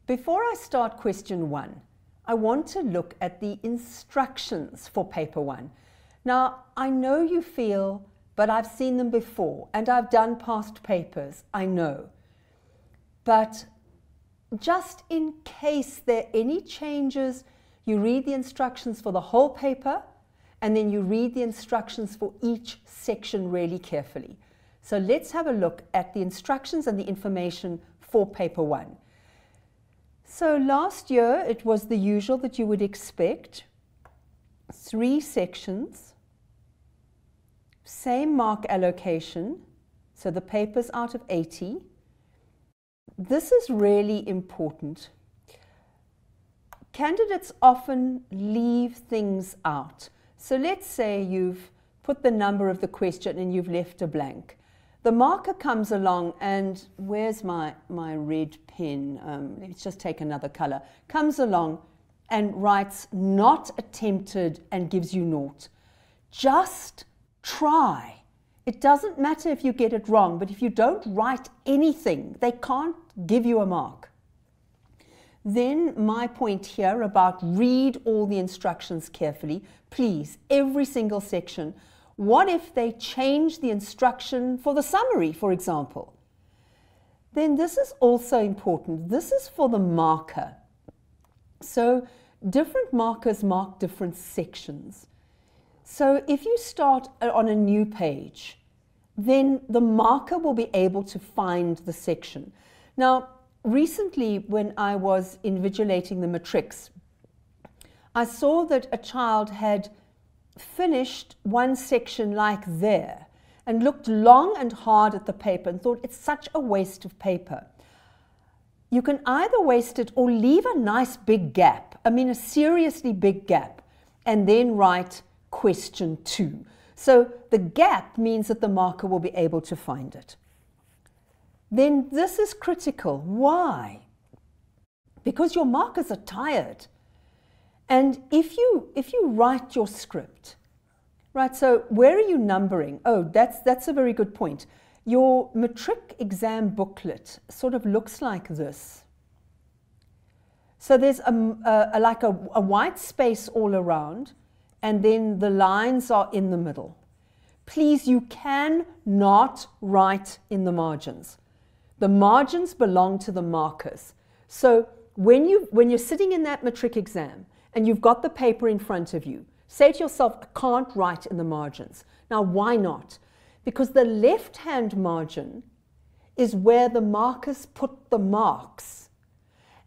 Before I start question 1, I want to look at the instructions for paper 1. Now, I know you feel, but I've seen them before and I've done past papers, I know. But just in case there are any changes, you read the instructions for the whole paper and then you read the instructions for each section really carefully. So let's have a look at the instructions and the information for paper 1. So last year it was the usual that you would expect. 3 sections, same mark allocation, so the paper's out of 80. This is really important. Candidates often leave things out. So let's say you've put the number of the question and you've left a blank. The marker comes along and, where's my red pen? Let's just take another color. Comes along and writes not attempted and gives you 0. Just try. It doesn't matter if you get it wrong, but if you don't write anything, they can't give you a mark. Then my point here about read all the instructions carefully. Please, every single section. What if they change the instruction for the summary, for example? Then this is also important. This is for the marker. So different markers mark different sections. So if you start on a new page, then the marker will be able to find the section. Now, recently when I was invigilating the matrics, I saw that a child had finished one section like there and looked long and hard at the paper and thought it's such a waste of paper. You can either waste it or leave a nice big gap, a seriously big gap, and then write question 2. So the gap means that the marker will be able to find it. Then this is critical. Why? Because your markers are tired. And if you write your script, right, so where are you numbering? Oh, that's a very good point. Your matric exam booklet sort of looks like this. So there's like a white space all around, and then the lines are in the middle. Please, you cannot write in the margins. The margins belong to the markers. So when you're sitting in that matric exam, and you've got the paper in front of you, say to yourself, I can't write in the margins. Now, why not? Because the left-hand margin is where the markers put the marks.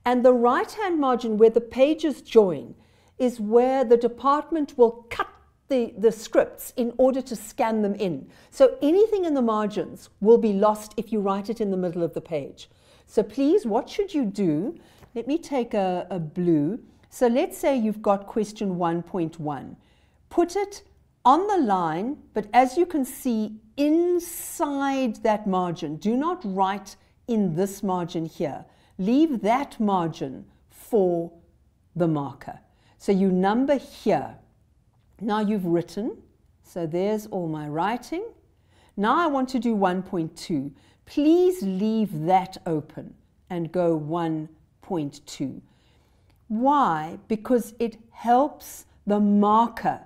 And the right-hand margin, where the pages join, is where the department will cut the scripts in order to scan them in. So anything in the margins will be lost if you write it in the middle of the page. So please, what should you do? Let me take a blue. So let's say you've got question 1.1. Put it on the line, but as you can see, inside that margin. Do not write in this margin here. Leave that margin for the marker. So you number here. Now you've written. So there's all my writing. Now I want to do 1.2. Please leave that open and go 1.2. Why? Because it helps the marker.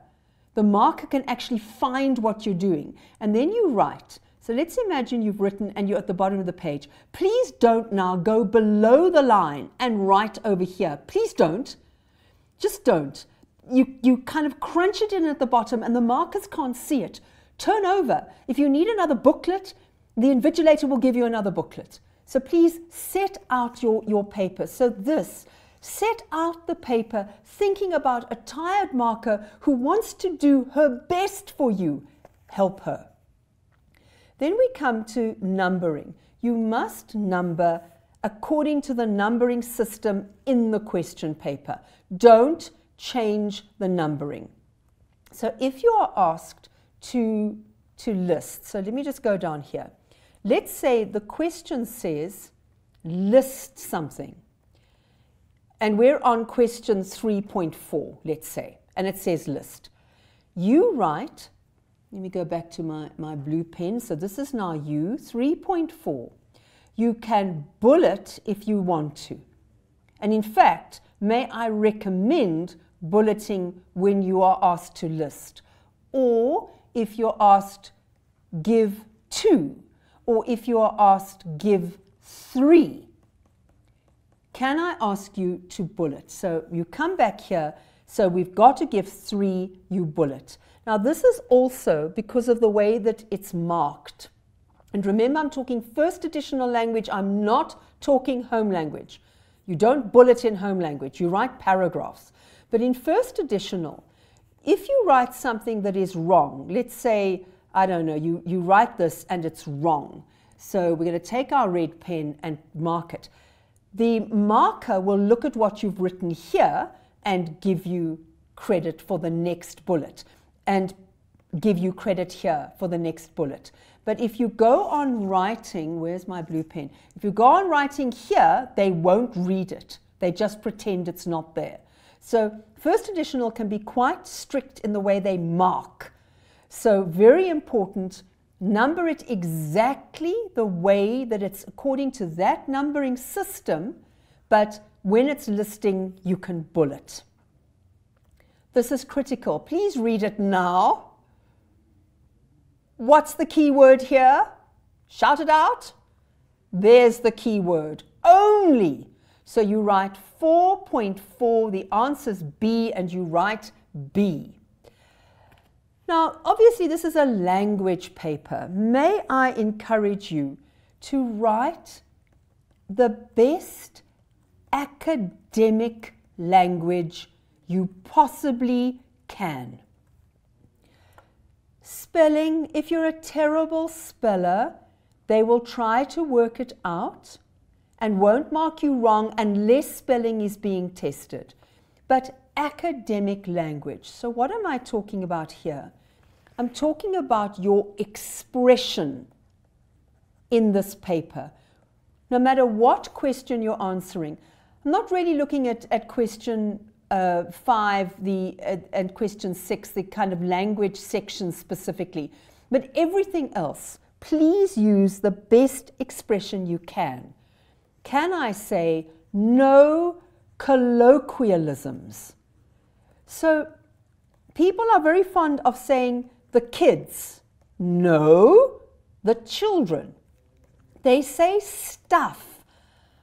The marker can actually find what you're doing. And then you write. So let's imagine you've written and you're at the bottom of the page. Please don't now go below the line and write over here. Please don't. Just don't. You kind of crunch it in at the bottom and the markers can't see it. Turn over. If you need another booklet, the invigilator will give you another booklet. So please set out your paper. So this, set out the paper thinking about a tired marker who wants to do her best for you. Help her. Then we come to numbering. You must number according to the numbering system in the question paper. Don't change the numbering. So if you are asked to list, so let me just go down here. Let's say the question says list something. And we're on question 3.4, let's say, and it says list. You write, let me go back to my blue pen. So this is now you, 3.4. You can bullet if you want to. And in fact, may I recommend bulleting when you are asked to list, or if you're asked give 2, or if you are asked give 3. Can I ask you to bullet? So you come back here, so we've got to give 3, you bullet. Now this is also because of the way that it's marked. And remember, I'm talking first additional language, I'm not talking home language. You don't bullet in home language, you write paragraphs. But in first additional, if you write something that is wrong, let's say, I don't know, you write this and it's wrong. So we're going to take our red pen and mark it. The marker will look at what you've written here and give you credit for the next bullet, and give you credit here for the next bullet. But if you go on writing, where's my blue pen? If you go on writing here, they won't read it. They just pretend it's not there. So first additional can be quite strict in the way they mark. So very important, number it exactly the way that it's according to that numbering system, but when it's listing, you can bullet. This is critical. Please read it now. What's the key word here? Shout it out. There's the key word, only. So you write 4.4, the answer's B, and you write B. Now, obviously, this is a language paper. May I encourage you to write the best academic language you possibly can. Spelling, if you're a terrible speller, they will try to work it out and won't mark you wrong unless spelling is being tested. But academic language. So what am I talking about here? I'm talking about your expression in this paper. No matter what question you're answering. I'm not really looking at question 5 and question 6, the kind of language section specifically. But everything else, please use the best expression you can. Can I say no colloquialisms? So people are very fond of saying the kids. No, the children. They say stuff.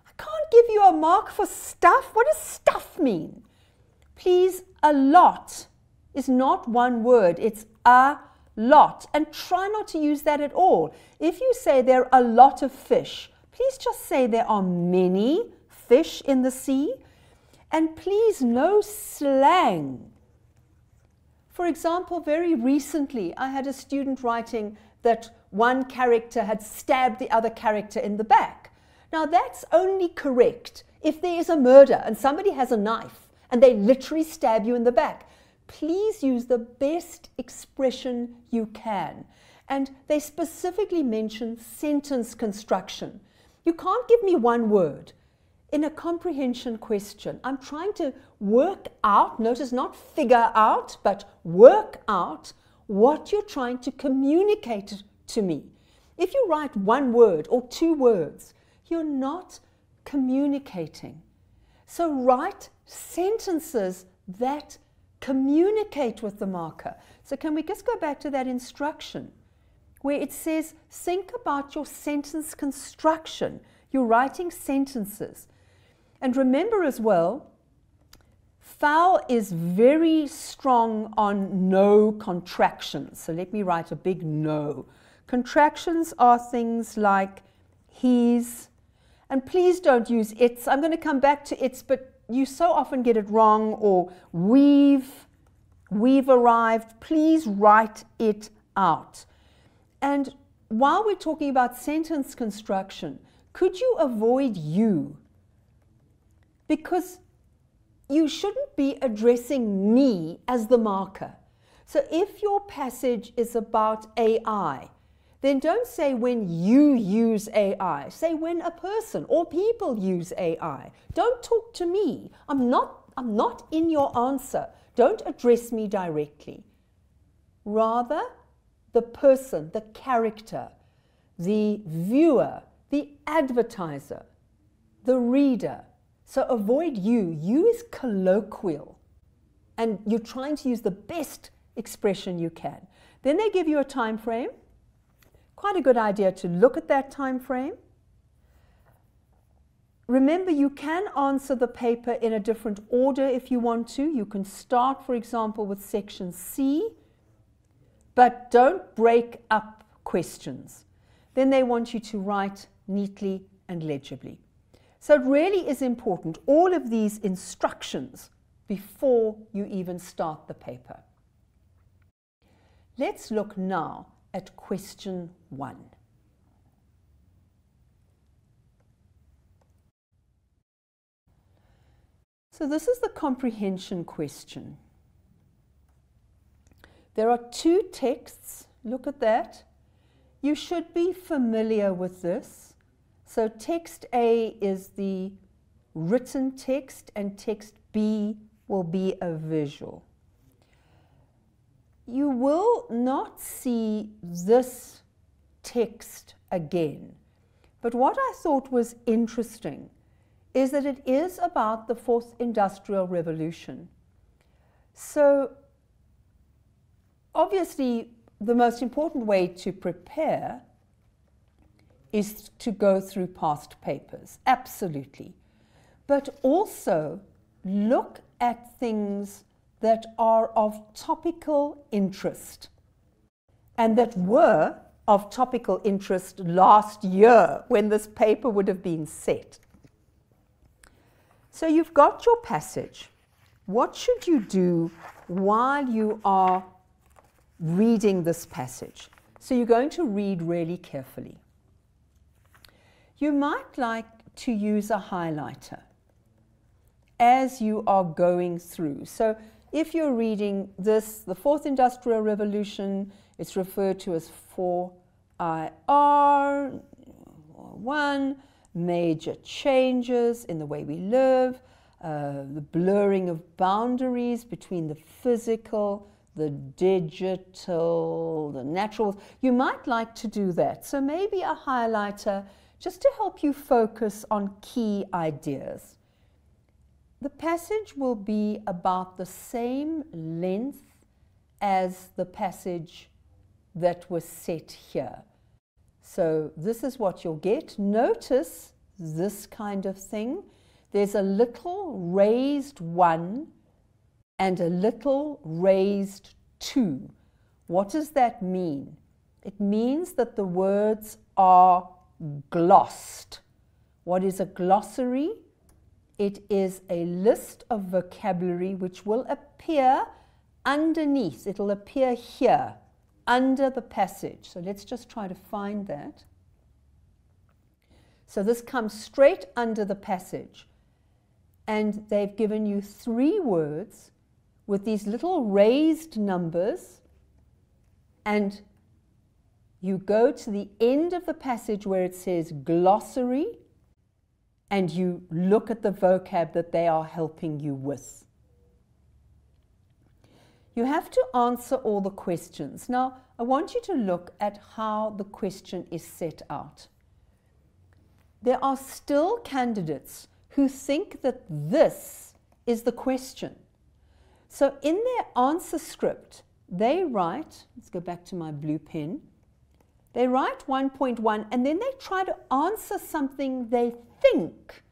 I can't give you a mark for stuff. What does stuff mean? Please, a lot is not one word. It's a lot. And try not to use that at all. If you say there are a lot of fish, please just say there are many fish in the sea. And please, no slang. For example, very recently, I had a student writing that one character had stabbed the other character in the back. Now, that's only correct if there is a murder and somebody has a knife and they literally stab you in the back. Please use the best expression you can. And they specifically mention sentence construction. You can't give me one word. In a comprehension question, I'm trying to work out, notice not figure out, but work out what you're trying to communicate to me. If you write one word or 2 words, you're not communicating. So write sentences that communicate with the marker. So can we just go back to that instruction where it says, think about your sentence construction. You're writing sentences. And remember as well, FOWL is very strong on no contractions. So let me write a big no. Contractions are things like he's, and please don't use it's. I'm going to come back to it's, but you so often get it wrong, or we've arrived. Please write it out. And while we're talking about sentence construction, could you avoid you? Because you shouldn't be addressing me as the marker. So if your passage is about AI, then don't say when you use AI. Say when a person or people use AI. Don't talk to me. I'm not in your answer. Don't address me directly. Rather, the person, the character, the viewer, the advertiser, the reader. So avoid you. You is colloquial. And you're trying to use the best expression you can. Then they give you a time frame. Quite a good idea to look at that time frame. Remember, you can answer the paper in a different order if you want to. You can start, for example, with section C, but don't break up questions. Then they want you to write neatly and legibly. So it really is important, all of these instructions before you even start the paper. Let's look now at question 1. So this is the comprehension question. There are 2 texts. Look at that. You should be familiar with this. So text A is the written text and text B will be a visual. You will not see this text again. But what I thought was interesting is that it is about the 4th Industrial Revolution. So obviously the most important way to prepare is to go through past papers, absolutely. But also look at things that are of topical interest and that were of topical interest last year when this paper would have been set. So you've got your passage. What should you do while you are reading this passage? So you're going to read really carefully. You might like to use a highlighter as you are going through. So if you're reading this, the 4th Industrial Revolution, it's referred to as 4IR, 1, major changes in the way we live, the blurring of boundaries between the physical, the digital, the natural. You might like to do that. So maybe a highlighter just to help you focus on key ideas. The passage will be about the same length as the passage that was set here. So this is what you'll get. Notice this kind of thing. There's a little raised 1 and a little raised 2. What does that mean? It means that the words are glossed. What is a glossary? It is a list of vocabulary which will appear underneath. It'll appear here, under the passage. So let's just try to find that. So this comes straight under the passage. And they've given you 3 words with these little raised numbers. And you go to the end of the passage where it says glossary, and you look at the vocab that they are helping you with. You have to answer all the questions. Now, I want you to look at how the question is set out. There are still candidates who think that this is the question. So in their answer script, they write, let's go back to my blue pen, they write 1.1 and then they try to answer something they think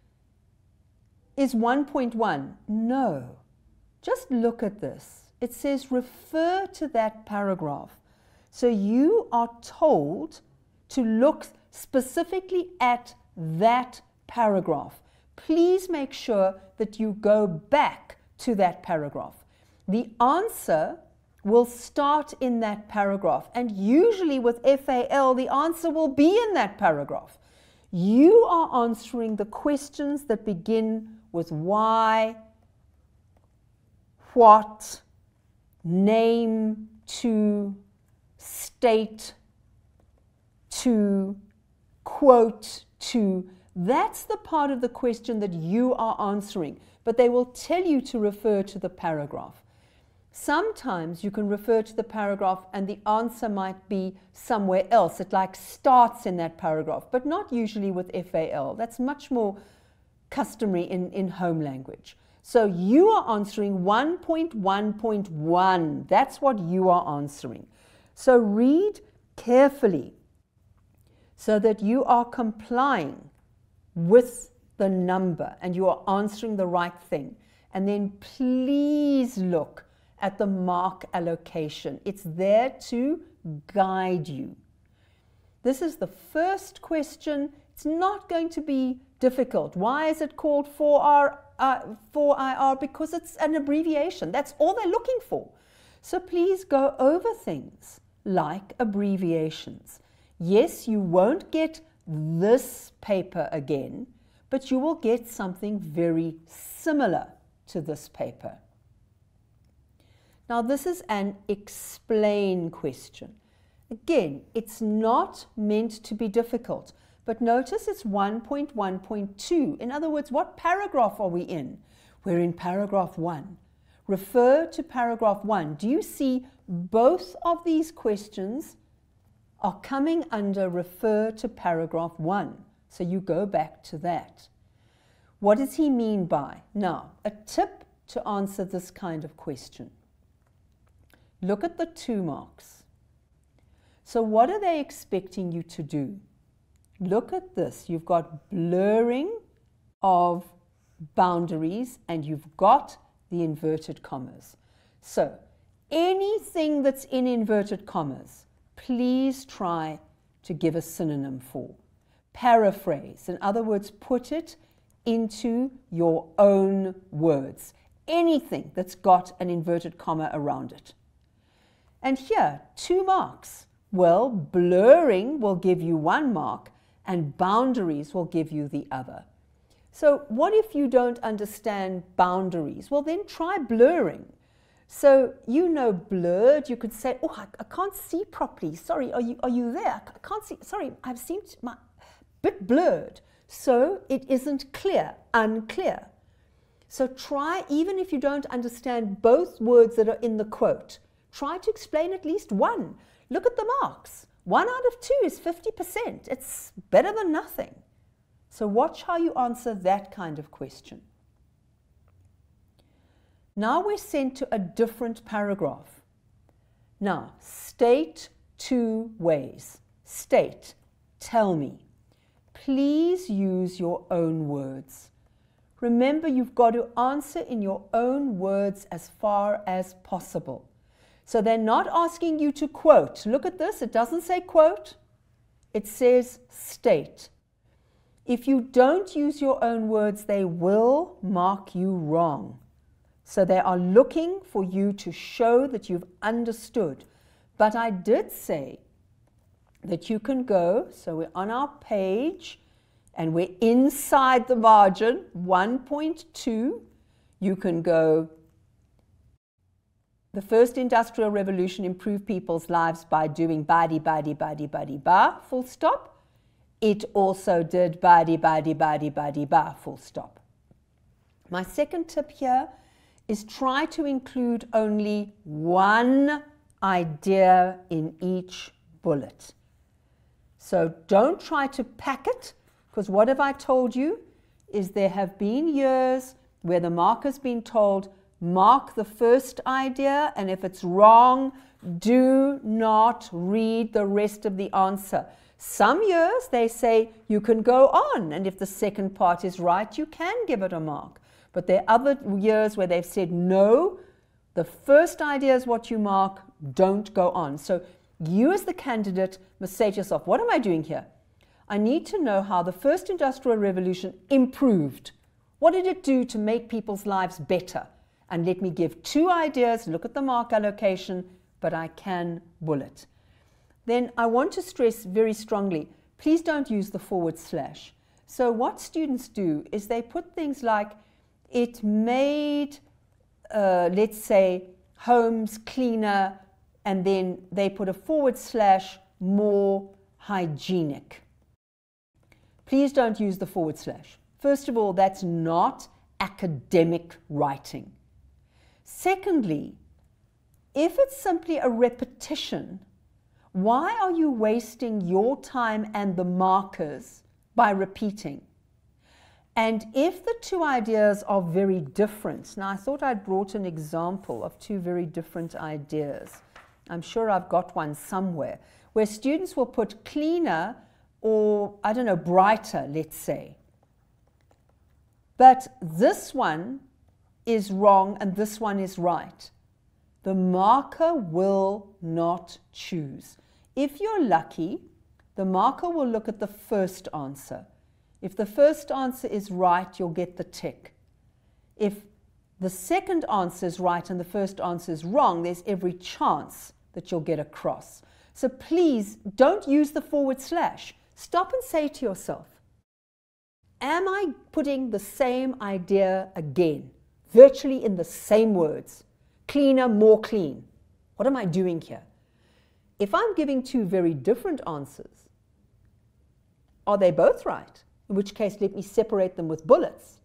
is 1.1. No, just look at this. It says refer to that paragraph. So you are told to look specifically at that paragraph. Please make sure that you go back to that paragraph. The answer will start in that paragraph, and usually with FAL, the answer will be in that paragraph. You are answering the questions that begin with why, what, name, to, state, to, quote, to. That's the part of the question that you are answering, but they will tell you to refer to the paragraph. Sometimes you can refer to the paragraph and the answer might be somewhere else. It like starts in that paragraph, but not usually with FAL. That's much more customary in home language. So you are answering 1.1.1. That's what you are answering. So read carefully so that you are complying with the number and you are answering the right thing. And then please look at the mark allocation. It's there to guide you. This is the first question. It's not going to be difficult. Why is it called 4IR? Because it's an abbreviation. That's all they're looking for. So please go over things like abbreviations. Yes, you won't get this paper again, but you will get something very similar to this paper. Now, this is an explain question. Again, it's not meant to be difficult, but notice it's 1.1.2. In other words, what paragraph are we in? We're in paragraph 1. Refer to paragraph 1. Do you see both of these questions are coming under refer to paragraph 1? So you go back to that. What does he mean by? Now, a tip to answer this kind of question. Look at the 2 marks. So what are they expecting you to do? Look at this. You've got blurring of boundaries and you've got the inverted commas. So anything that's in inverted commas, please try to give a synonym for. Paraphrase. In other words, put it into your own words. Anything that's got an inverted comma around it. And here, 2 marks. Well, blurring will give you 1 mark and boundaries will give you the other. So what if you don't understand boundaries? Well, then try blurring. So you know blurred, you could say, oh, I can't see properly. Sorry, are you there? I can't see. Sorry, I've seen my bit blurred. So it isn't clear, unclear. So try, even if you don't understand both words that are in the quote, try to explain at least one. Look at the marks. 1 out of 2 is 50%. It's better than nothing. So watch how you answer that kind of question. Now we're sent to a different paragraph. Now, state 2 ways. State, tell me. Please use your own words. Remember, you've got to answer in your own words as far as possible. So they're not asking you to quote. Look at this. It doesn't say quote. It says state. If you don't use your own words, they will mark you wrong. So they are looking for you to show that you've understood. But I did say that you can go, so we're on our page, and we're inside the margin, 1.2. You can go, the first industrial revolution improved people's lives by doing ba, full stop. It also did ba, full stop. My second tip here is try to include only one idea in each bullet. So don't try to pack it, because what have I told you is there have been years where the marker's been told, mark the first idea, and if it's wrong, do not read the rest of the answer. Some years they say you can go on, and if the second part is right, you can give it a mark. But there are other years where they've said, no, the first idea is what you mark, don't go on. So you as the candidate must say to yourself, what am I doing here? I need to know how the first industrial revolution improved. What did it do to make people's lives better? And let me give 2 ideas, look at the mark allocation, but I can bullet. Then I want to stress very strongly, please don't use the /. So what students do is they put things like, it made, let's say, homes cleaner, and then they put a / more hygienic. Please don't use the /. First of all, that's not academic writing. Secondly, if it's simply a repetition, why are you wasting your time and the markers by repeating? And if the two ideas are very different, now I thought I'd brought an example of two very different ideas. I'm sure I've got one somewhere, where students will put cleaner or, I don't know, brighter, let's say. But this one is wrong and this one is right. The marker will not choose. If you're lucky, the marker will look at the first answer. If the first answer is right, you'll get the tick. If the second answer is right and the first answer is wrong, there's every chance that you'll get a cross. So please don't use the /. Stop and say to yourself, am I putting the same idea again, virtually in the same words? Cleaner, more clean. What am I doing here? If I'm giving two very different answers, are they both right? In which case, let me separate them with bullets.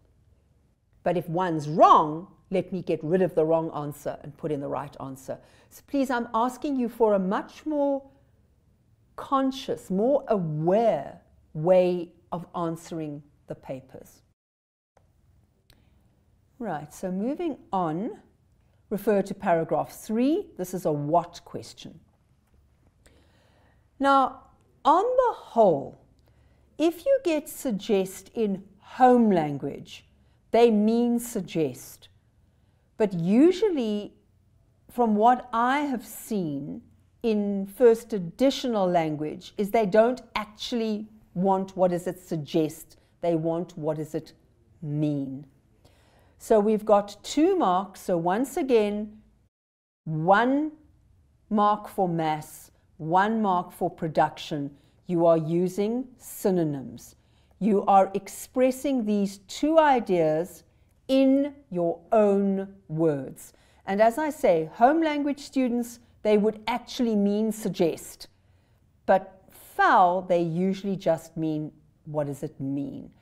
But if one's wrong, let me get rid of the wrong answer and put in the right answer. So please, I'm asking you for a much more conscious, more aware way of answering the papers. Right, so moving on, refer to paragraph 3. This is a what question. Now, on the whole, if you get suggest in home language, they mean suggest. But usually, from what I have seen in first additional language, is they don't actually want what does it suggest, they want what does it mean. So we've got 2 marks, so once again, 1 mark for mass, 1 mark for production. You are using synonyms. You are expressing these 2 ideas in your own words. And as I say, home language students, they would actually mean suggest. But foul, they usually just mean, what does it mean?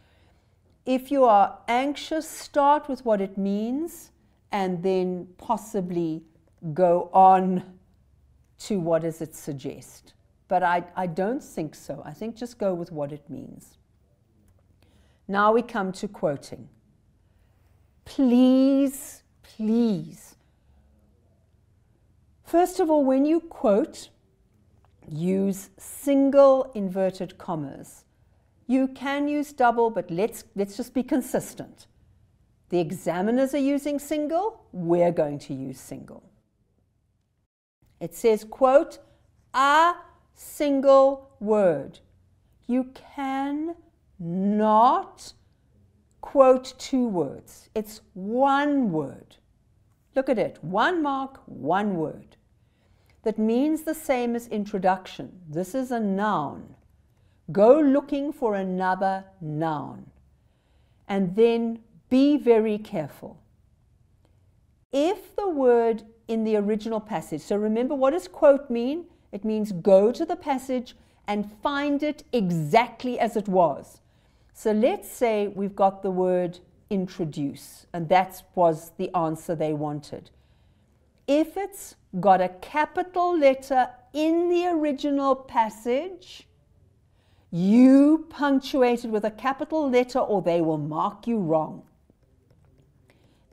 If you are anxious, start with what it means and then possibly go on to what does it suggest. But I don't think so. I think just go with what it means. Now we come to quoting. Please, please. First of all, when you quote, use single inverted commas. You can use double, but let's just be consistent. The examiners are using single, we're going to use single. It says, quote, a single word. You can not quote 2 words. It's 1 word. Look at it. 1 mark, 1 word. That means the same as introduction. This is a noun. Go looking for another noun. And then be very careful. If the word in the original passage, so remember, what does quote mean? It means go to the passage and find it exactly as it was. So let's say we've got the word introduce, and that was the answer they wanted. If it's got a capital letter in the original passage, you punctuate it with a capital letter or they will mark you wrong.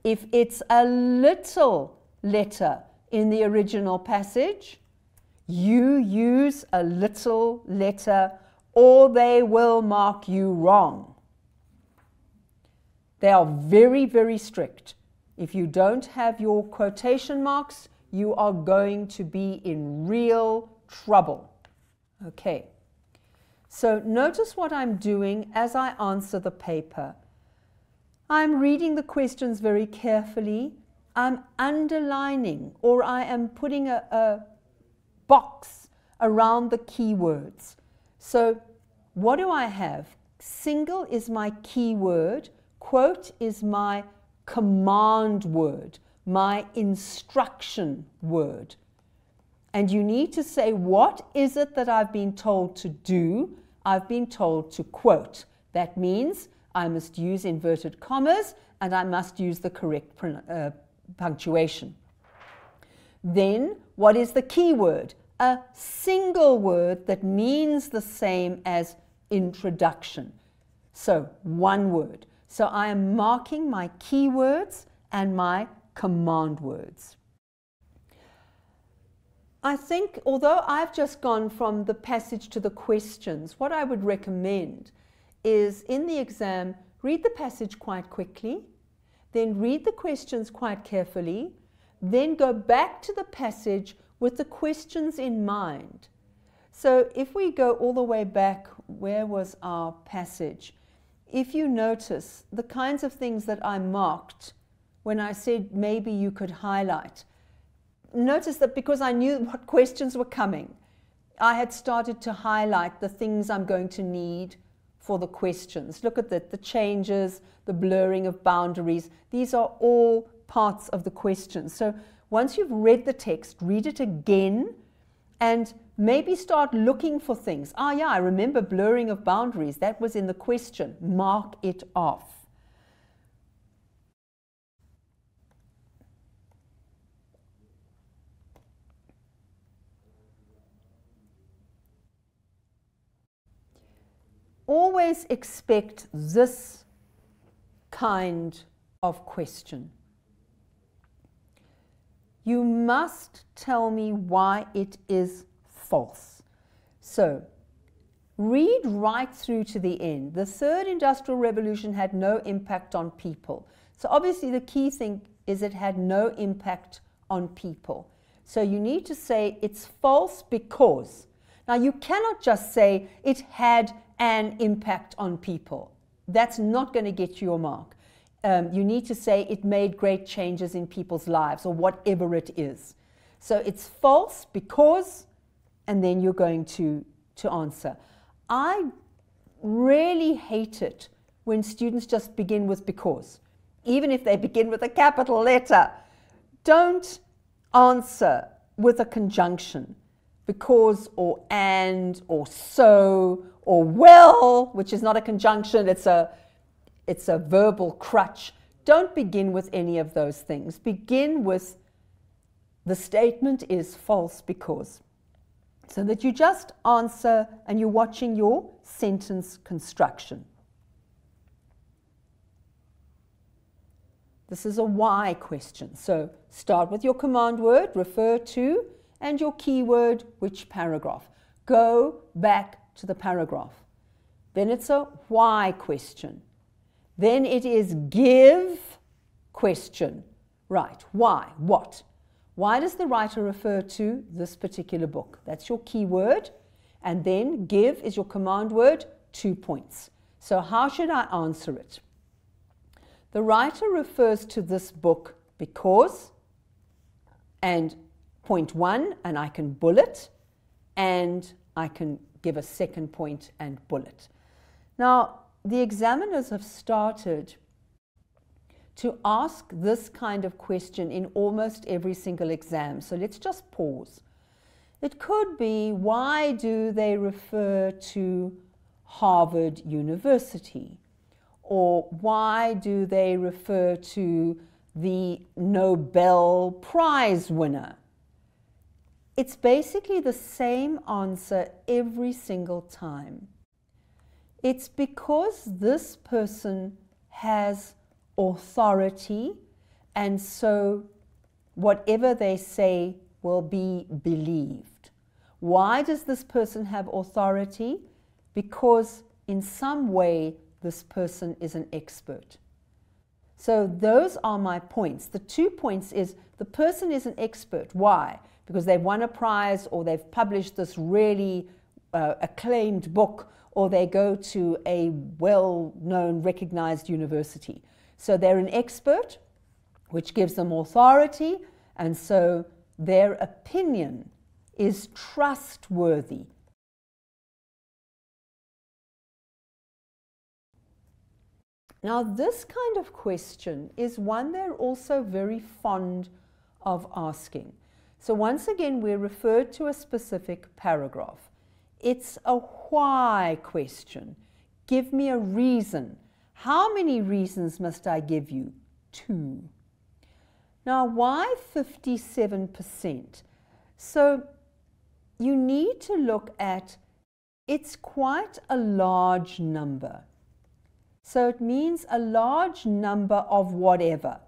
If it's a little letter in the original passage, you use a little letter or they will mark you wrong. They are very, very strict. If you don't have your quotation marks, you are going to be in real trouble. Okay, so notice what I'm doing as I answer the paper. I'm reading the questions very carefully. I'm underlining, or I am putting a box around the keywords. So what do I have? Single is my keyword. Quote is my command word, my instruction word. And you need to say, what is it that I've been told to do? I've been told to quote. That means I must use inverted commas and I must use the correct punctuation. Then, what is the key word? A single word that means the same as introduction. So, 1 word. So I am marking my keywords and my command words. I think, although I've just gone from the passage to the questions, what I would recommend is in the exam, read the passage quite quickly, then read the questions quite carefully, then go back to the passage with the questions in mind. So if we go all the way back, where was our passage? If you notice the kinds of things that I marked when I said maybe you could highlight, notice that because I knew what questions were coming, I had started to highlight the things I'm going to need for the questions. Look at the changes, the blurring of boundaries. These are all parts of the questions. So once you've read the text, read it again and maybe start looking for things. Ah, yeah, I remember blurring of boundaries. That was in the question. Mark it off. Always expect this kind of question. You must tell me why it is false. So, read right through to the end. The third industrial revolution had no impact on people. So obviously the key thing is it had no impact on people. So you need to say it's false because. Now you cannot just say it had an impact on people. That's not going to get you your mark. You need to say it made great changes in people's lives or whatever it is. So it's false because, and then you're going to answer. I really hate it when students just begin with because, even if they begin with a capital letter. Don't answer with a conjunction, because or and or so or well, which is not a conjunction, it's a verbal crutch. Don't begin with any of those things. Begin with the statement is false because, so that you just answer and you're watching your sentence construction. This is a why question. So start with your command word, refer to, and your keyword, which paragraph. Go back to the paragraph. Then it's a why question. Then it is give question. Right, why, what? Why does the writer refer to this particular book? That's your keyword. And then give is your command word, 2 points. So how should I answer it? The writer refers to this book because, and point 1, and I can bullet, and I can give a second point and bullet. Now, the examiners have started to ask this kind of question in almost every single exam. So let's just pause. It could be, why do they refer to Harvard University? Or why do they refer to the Nobel Prize winner? It's basically the same answer every single time. It's because this person has authority, and so whatever they say will be believed. Why does this person have authority? Because in some way this person is an expert. So those are my points. The 2 points is the person is an expert. Why? Because they've won a prize, or they've published this really acclaimed book, or they go to a well-known, recognized university. So they're an expert, which gives them authority, and so their opinion is trustworthy. Now, this kind of question is one they're also very fond of asking. So once again, we're referred to a specific paragraph. It's a why question. Give me a reason. How many reasons must I give you? 2. Now, why 57%? So you need to look at, it's quite a large number. So it means a large number of whatever,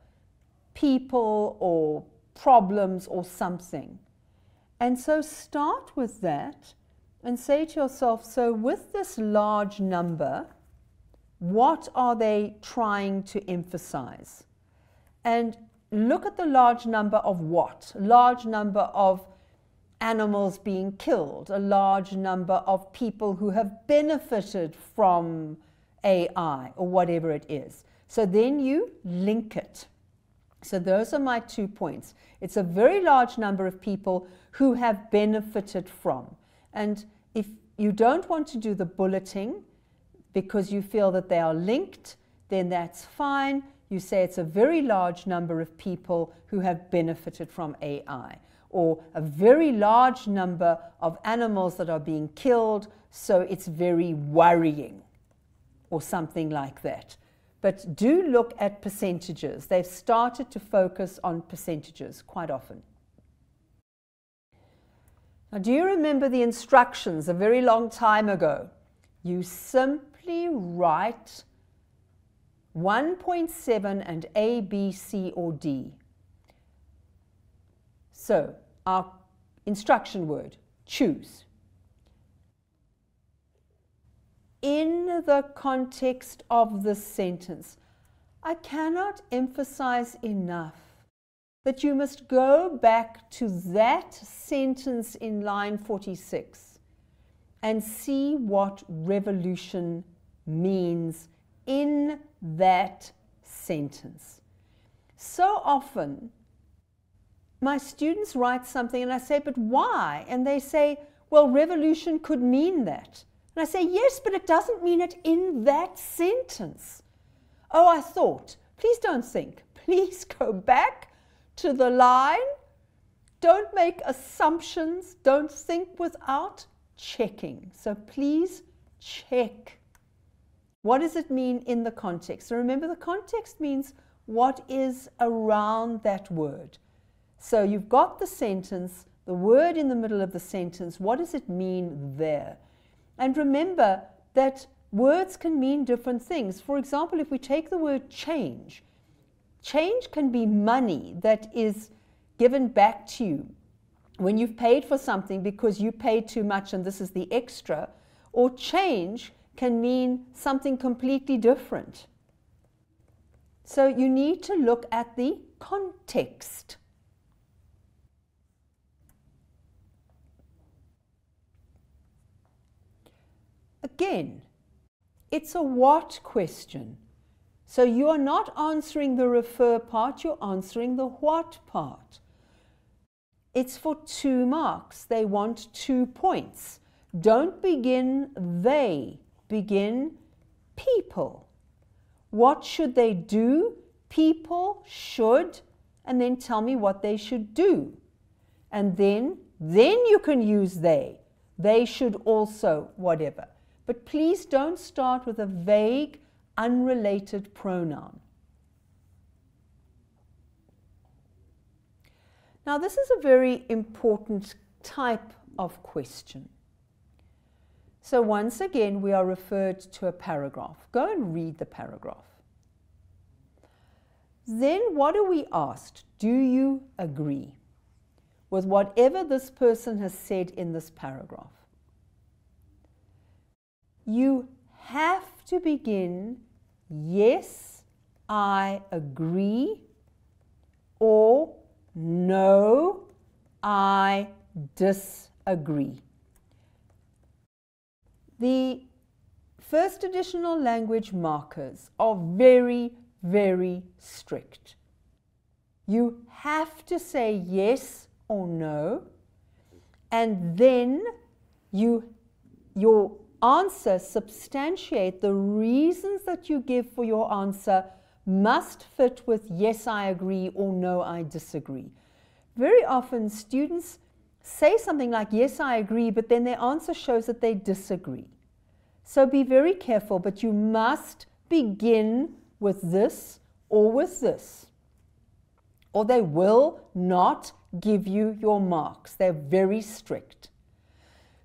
people or problems or something. And so start with that and say to yourself, so with this large number, what are they trying to emphasize? And look at the large number of what? Large number of animals being killed, a large number of people who have benefited from AI or whatever it is. So then you link it. So those are my 2 points. It's a very large number of people who have benefited from. And if you don't want to do the bulleting because you feel that they are linked, then that's fine. You say it's a very large number of people who have benefited from AI, or a very large number of animals that are being killed, so it's very worrying, or something like that. But do look at percentages. They've started to focus on percentages quite often. Now, do you remember the instructions a very long time ago? You simply write 1.7 and A, B, C, or D. So, our instruction word, choose. In the context of this sentence, I cannot emphasize enough that you must go back to that sentence in line 46 and see what revolution means in that sentence. So often, my students write something and I say, but why? And they say, well, revolution could mean that. And I say, yes, but it doesn't mean it in that sentence. Oh, I thought. Please don't think. Please go back to the line. Don't make assumptions. Don't think without checking. So please check. What does it mean in the context? So remember, the context means what is around that word. So you've got the sentence, the word in the middle of the sentence. What does it mean there? And remember that words can mean different things. For example, if we take the word change, change can be money that is given back to you when you've paid for something because you paid too much and this is the extra. Or change can mean something completely different. So you need to look at the context. Again, it's a what question. So you are not answering the refer part, you're answering the what part. It's for 2 marks. They want 2 points. Don't begin they, begin people. What should they do? People should, and then tell me what they should do. And then you can use they. They should also, whatever. But please don't start with a vague, unrelated pronoun. Now, this is a very important type of question. So once again, we are referred to a paragraph. Go and read the paragraph. Then what are we asked? Do you agree with whatever this person has said in this paragraph? You have to begin, yes, I agree, or no, I disagree. The first additional language markers are very, very strict. You have to say yes or no, and then your answer substantiate the reasons that you give for your answer must fit with yes, I agree or no, I disagree. Very often students say something like yes, I agree, but then their answer shows that they disagree. So be very careful, but you must begin with this or with this, or they will not give you your marks. They're very strict.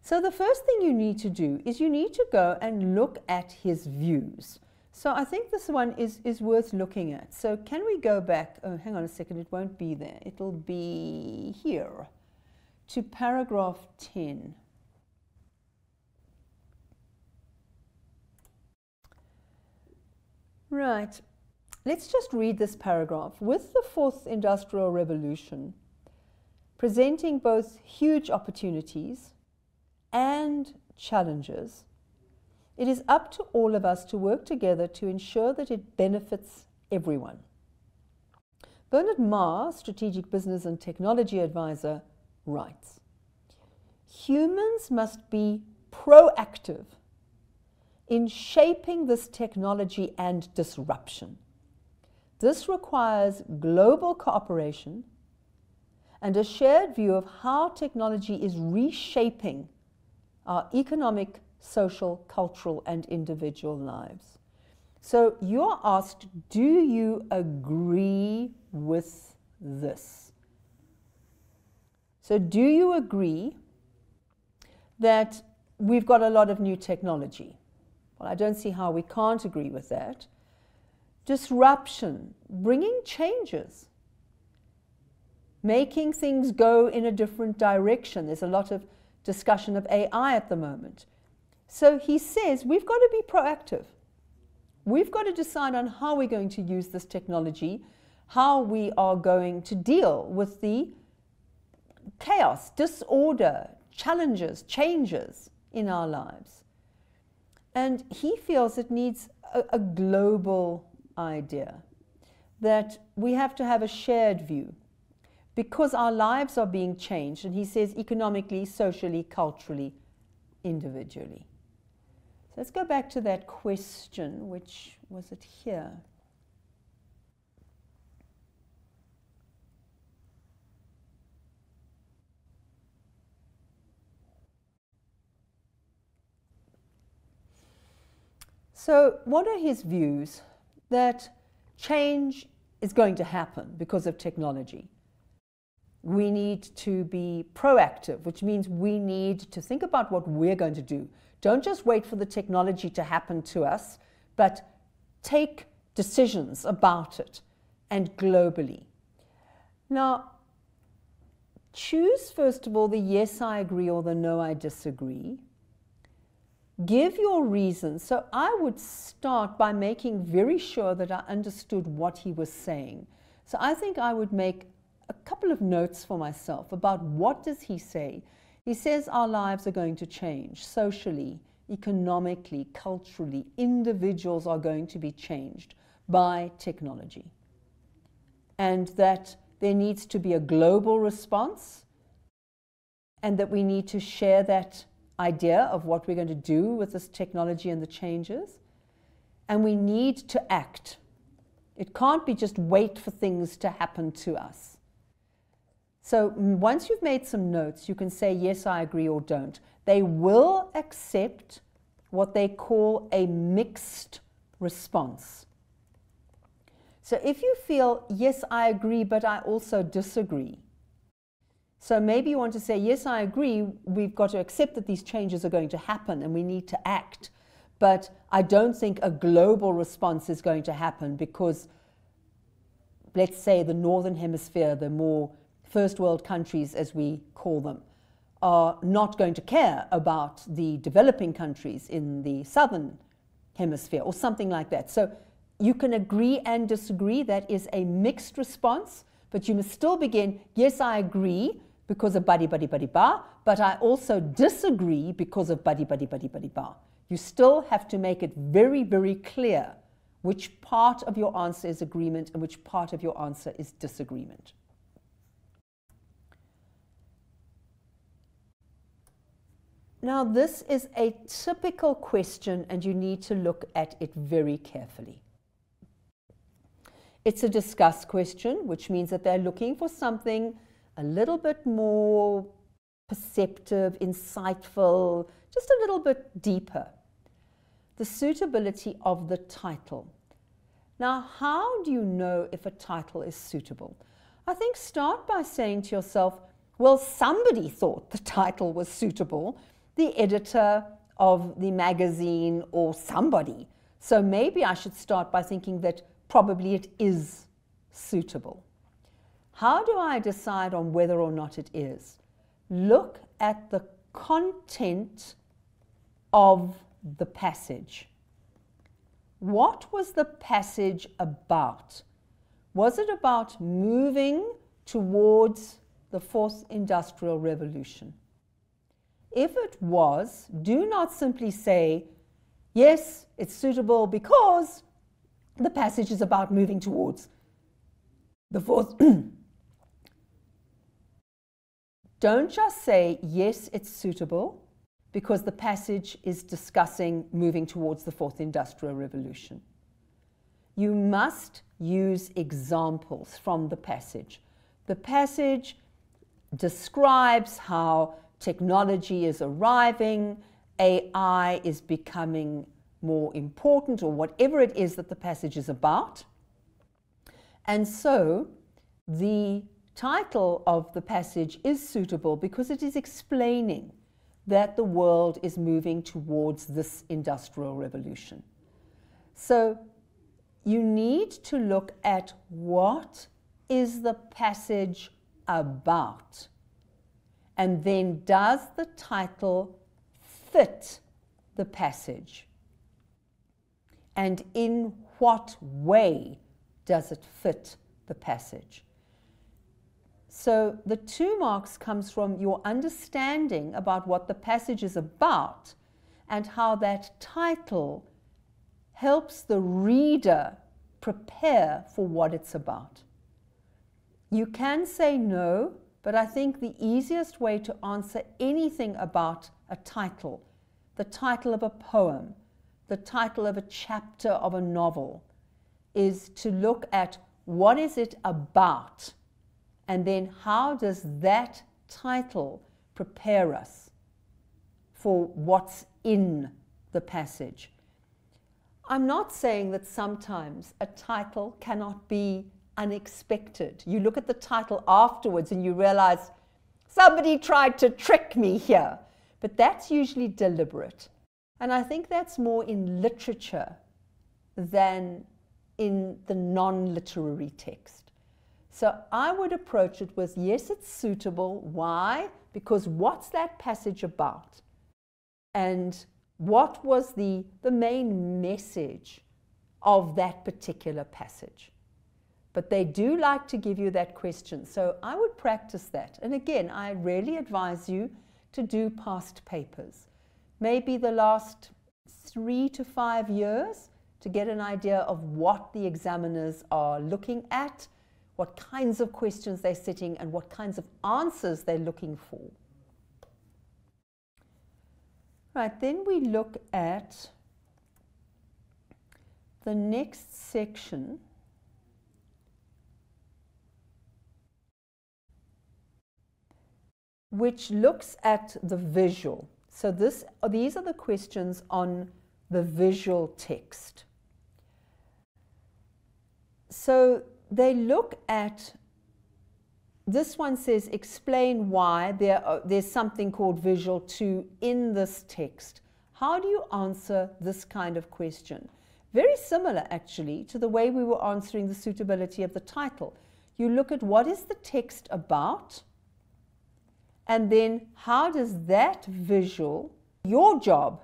So the first thing you need to do is you need to go and look at his views. So I think this one is worth looking at. So can we go back? Oh, hang on a second. It won't be there. It'll be here to paragraph 10. Right. Let's just read this paragraph. With the fourth industrial revolution presenting both huge opportunities and challenges, it is up to all of us to work together to ensure that it benefits everyone. Bernard Marr, Strategic Business and Technology Advisor, writes, humans must be proactive in shaping this technology and disruption. This requires global cooperation and a shared view of how technology is reshaping our economic, social, cultural, and individual lives. So you're asked, do you agree with this? So do you agree that we've got a lot of new technology? Well, I don't see how we can't agree with that. Disruption, bringing changes, making things go in a different direction. There's a lot of discussion of AI at the moment. So he says we've got to be proactive. We've got to decide on how we're going to use this technology, how we are going to deal with the chaos, disorder, challenges, changes in our lives. And he feels it needs a global idea, that we have to have a shared view because our lives are being changed. And he says economically, socially, culturally, individually. So let's go back to that question, which was it here? So what are his views? That change is going to happen because of technology. We need to be proactive, which means we need to think about what we're going to do. Don't just wait for the technology to happen to us, but take decisions about it, and globally. Now, choose first of all the yes, I agree, or the no, I disagree. Give your reasons. So I would start by making very sure that I understood what he was saying. So I think I would make a couple of notes for myself about what does he say. He says our lives are going to change socially, economically, culturally. Individuals are going to be changed by technology. And that there needs to be a global response, and that we need to share that idea of what we're going to do with this technology and the changes. And we need to act. It can't be just wait for things to happen to us. So once you've made some notes, you can say, yes, I agree, or don't. They will accept what they call a mixed response. So if you feel, yes, I agree, but I also disagree. So maybe you want to say, yes, I agree, we've got to accept that these changes are going to happen and we need to act. But I don't think a global response is going to happen because, let's say, the Northern Hemisphere, the more first world countries, as we call them, are not going to care about the developing countries in the Southern Hemisphere or something like that. So you can agree and disagree. That is a mixed response, but you must still begin, yes, I agree because of buddy, buddy, buddy, ba, but I also disagree because of buddy, buddy, buddy, buddy, ba. You still have to make it very, very clear which part of your answer is agreement and which part of your answer is disagreement. Now, this is a typical question, and you need to look at it very carefully. It's a discuss question, which means that they're looking for something a little bit more perceptive, insightful, just a little bit deeper. The suitability of the title. Now, how do you know if a title is suitable? I think start by saying to yourself, well, somebody thought the title was suitable. The editor of the magazine or somebody So maybe I should start by thinking that probably it is suitable. How do I decide on whether or not it is? Look at the content of the passage. What was the passage about? Was it about moving towards the fourth industrial revolution? If it was, do not simply say, yes, it's suitable because the passage is about moving towards the fourth. Don't just say, yes, it's suitable because the passage is discussing moving towards the fourth industrial revolution. You must use examples from the passage. The passage describes how technology is arriving, AI is becoming more important, or whatever it is that the passage is about. And so the title of the passage is suitable because it is explaining that the world is moving towards this industrial revolution. So you need to look at what is the passage about, and then does the title fit the passage, and in what way does it fit the passage? So the 2 marks comes from your understanding about what the passage is about and how that title helps the reader prepare for what it's about. You can say no, but I think the easiest way to answer anything about a title, the title of a poem, the title of a chapter of a novel, is to look at what is it about, and then how does that title prepare us for what's in the passage. I'm not saying that sometimes a title cannot be unexpected. You look at the title afterwards and you realize somebody tried to trick me here, but that's usually deliberate. And I think that's more in literature than in the non-literary text. So I would approach it with, yes, it's suitable. Why? Because what's that passage about? And what was the main message of that particular passage? But they do like to give you that question. So I would practice that. And again, I really advise you to do past papers. Maybe the last 3 to 5 years to get an idea of what the examiners are looking at, what kinds of questions they're sitting, and what kinds of answers they're looking for. Right, then we look at the next section, which looks at the visual. So these are the questions on the visual text. So they look at, this one says, explain why there's something called visual 2 in this text. How do you answer this kind of question? Very similar, actually, to the way we were answering the suitability of the title. You look at what is the text about, and then how does that visual, your job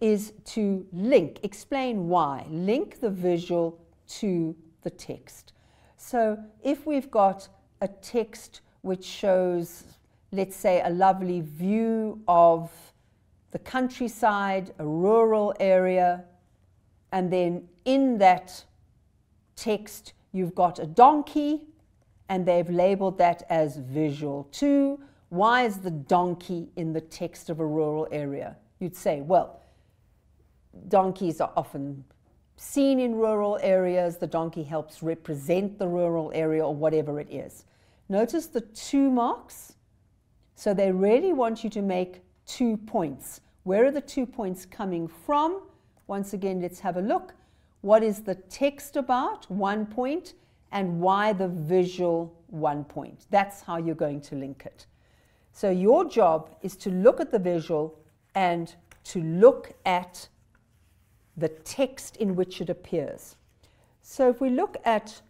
is to link, explain why, link the visual to the text. So if we've got a text which shows, let's say, a lovely view of the countryside, a rural area, and then in that text you've got a donkey, and they've labeled that as visual 2. Why is the donkey in the text of a rural area? You'd say, well, donkeys are often seen in rural areas. The donkey helps represent the rural area, or whatever it is. Notice the 2 marks. So they really want you to make 2 points. Where are the 2 points coming from? Once again, let's have a look. What is the text about? 1 point. And why the visual? 1 point. That's how you're going to link it. So your job is to look at the visual and to look at the text in which it appears. So if we look at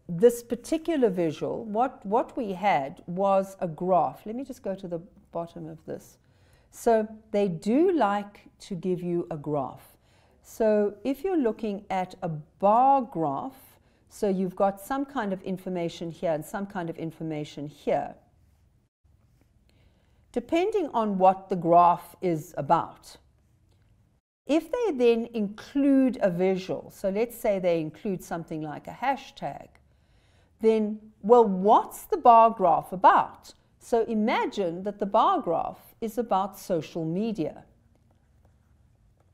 this particular visual, what we had was a graph. Let me just go to the bottom of this. So they do like to give you a graph. So if you're looking at a bar graph, so you've got some kind of information here and some kind of information here, depending on what the graph is about. If they then include a visual, so let's say they include something like a hashtag, then, well, what's the bar graph about? So imagine that the bar graph is about social media.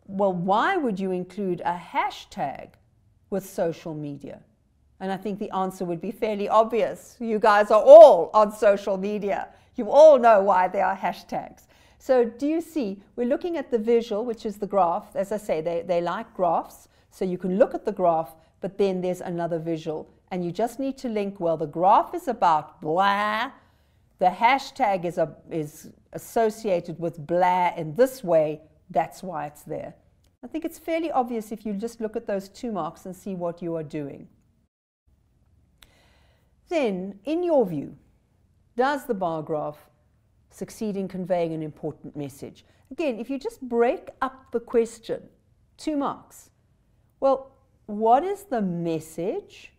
Well, why would you include a hashtag with social media? And I think the answer would be fairly obvious. You guys are all on social media. You all know why there are hashtags. So do you see, we're looking at the visual, which is the graph. As I say, they like graphs. So you can look at the graph, but then there's another visual. And you just need to link, well, the graph is about blah. The hashtag is associated with blah in this way. That's why it's there. I think it's fairly obvious if you just look at those 2 marks and see what you are doing. Then, in your view, does the bar graph succeed in conveying an important message? Again, if you just break up the question, 2 marks. Well, what is the message?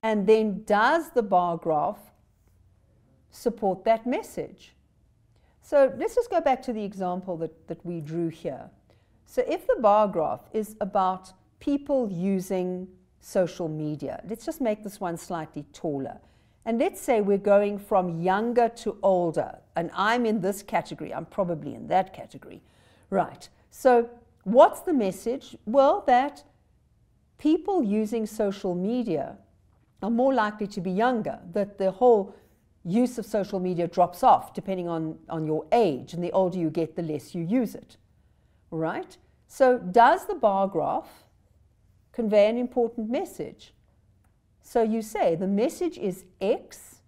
And then does the bar graph support that message? So let's just go back to the example that we drew here. So if the bar graph is about people using social media, let's just make this one slightly taller. And let's say we're going from younger to older, and I'm in this category, I'm probably in that category. Right, so what's the message? Well, that people using social media are more likely to be younger, that the whole use of social media drops off depending on your age, and the older you get, the less you use it. Right? So does the bar graph convey an important message? So you say the message is X,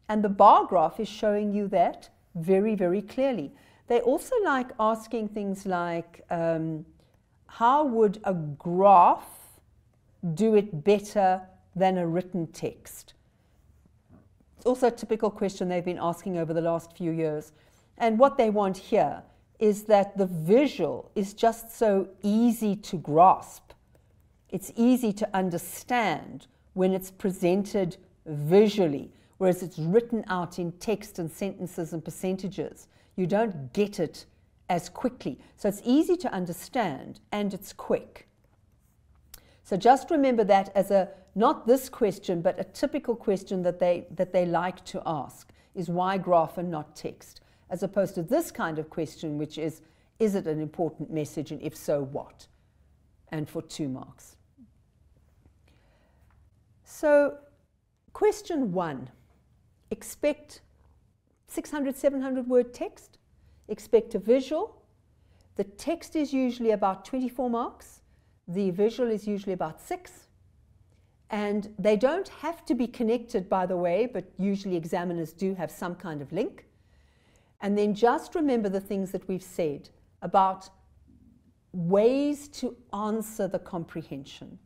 and the bar graph is showing you that very, very clearly. They also like asking things like, how would a graph do it better than a written text? It's also a typical question they've been asking over the last few years. And what they want here is that the visual is just so easy to grasp. It's easy to understand when it's presented visually, whereas it's written out in text and sentences and percentages. You don't get it as quickly. So it's easy to understand and it's quick. So just remember that as not this question, but a typical question that they like to ask is why graph and not text, as opposed to this kind of question, which is it an important message, and if so, what? And for 2 marks. So question 1, expect 600, 700 word text, expect a visual. The text is usually about 24 marks. The visual is usually about 6. And they don't have to be connected, by the way, but usually examiners do have some kind of link. And then just remember the things that we've said about ways to answer the comprehension,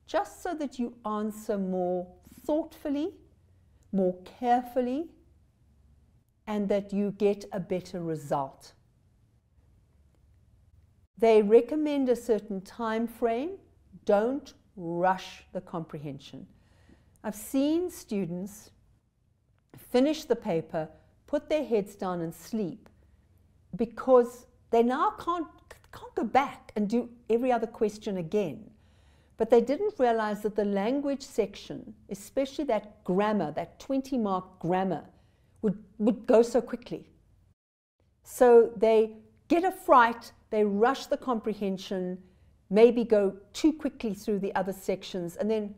just so that you answer more thoughtfully, more carefully, and that you get a better result. They recommend a certain time frame. Don't rush the comprehension. I've seen students finish the paper, put their heads down and sleep because they now can't go back and do every other question again. But they didn't realize that the language section, especially that grammar, that 20-mark grammar, would go so quickly. So they get a fright, they rush the comprehension, maybe go too quickly through the other sections, and then,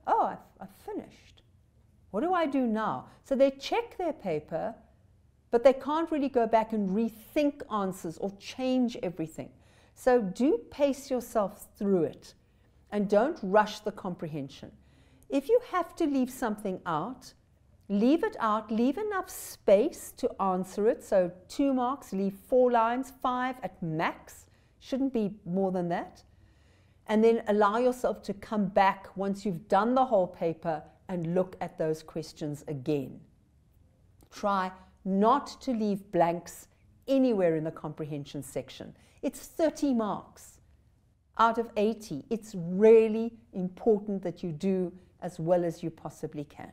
oh, I've finished. What do I do now? So they check their paper, but they can't really go back and rethink answers or change everything. So do pace yourself through it, and don't rush the comprehension. If you have to leave something out, leave it out, leave enough space to answer it. So 2 marks, leave 4 lines, 5 at max. Shouldn't be more than that. And then allow yourself to come back once you've done the whole paper and look at those questions again. Try not to leave blanks anywhere in the comprehension section. It's 30 marks out of 80. It's really important that you do as well as you possibly can.